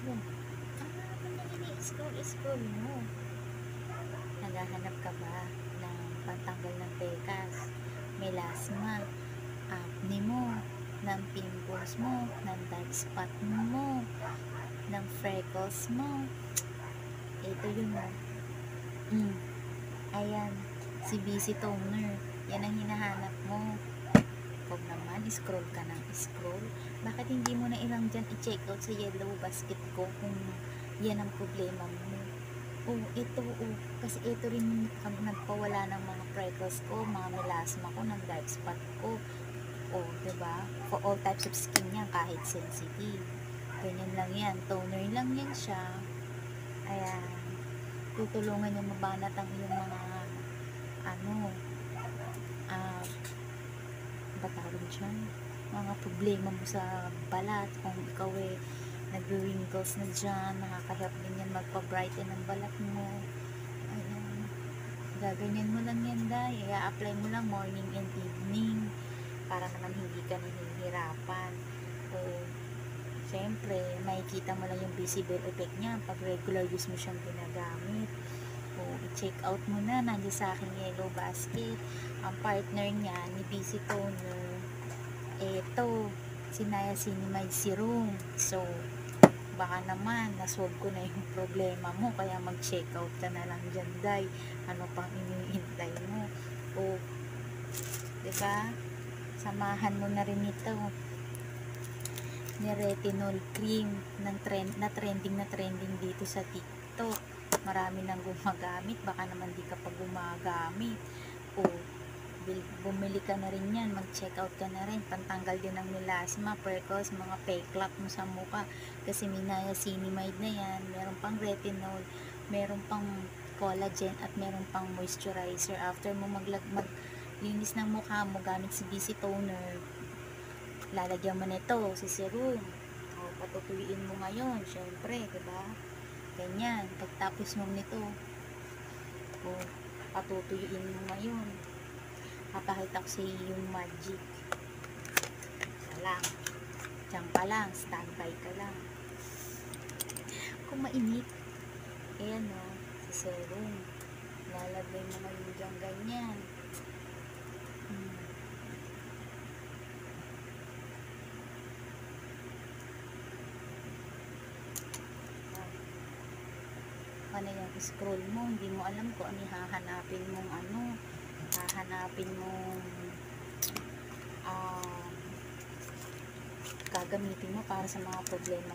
Oh, ano na ini-scroll mo? Naghahanap ka ba ng pantanggal ng pekas, melasma, acne mo, ng pimples mo, ng dark spot mo, ng freckles mo? Ito yun mo. Ayan, si busy toner. Yan ang hinahanap mo. Huwag naman, scroll ka ng scroll. Bakit hindi mo na ilang dyan i-check out sa yellow basket ko kung yan ang problema mo? Ito, kasi ito rin ang nagpawala ng mga freckles ko, mga melasma ko, ng dark spot ko. Diba? For all types of skin yan, kahit sensitive. Ganyan lang yan, toner lang yan siya. Ayan, tutulungan niya mabanat ang iyong mga batawag dyan, mga problema mo sa balat. Kung ikaw nagre-wrinkles na dyan, nakakahirap din yan magpa-brighten ng balat mo. Ayan, gaganyan mo lang yan, dahil i-apply mo lang morning and evening para naman hindi ka nahihirapan. Siyempre, makikita mo lang yung visible effect niya pag regular use mo siyang ginagamit. I-check out mo na, nandiyan sa aking yellow basket. Ang partner niya ni BC Toner, eto, si Niacinamide Serum. So, baka naman nasolve ko na yung problema mo, kaya mag-check out ka na lang dyan, day. Ano pang iniintay mo? Diba? Samahan mo na rin ito ni retinol cream na trending dito sa TikTok. Marami nang gumagamit, baka naman di ka pa gumagamit. Bumili ka na rin yan, mag-check out ka na rin, pantanggal din ng melasma, freckles, mga peklat mo sa mukha, kasi may niacinamide na yan, meron pang retinol, meron pang collagen, at meron pang moisturizer. After mo maglinis ng mukha mo gamit si BC Toner, lalagyan mo nito si serum. Patutuyin mo ngayon, syempre, diba? Ganyan, pagtapos mo nito, patutuyuin mo ngayon. Papakita ko sa yung magic. Diyan ka lang, standby ka lang. Kung mainit, ayan si serum. Lalagay mo ngayon dyan ganyan. Ano yung scroll mo, hindi mo alam kung ano hahanapin mong gagamitin mo para sa mga problema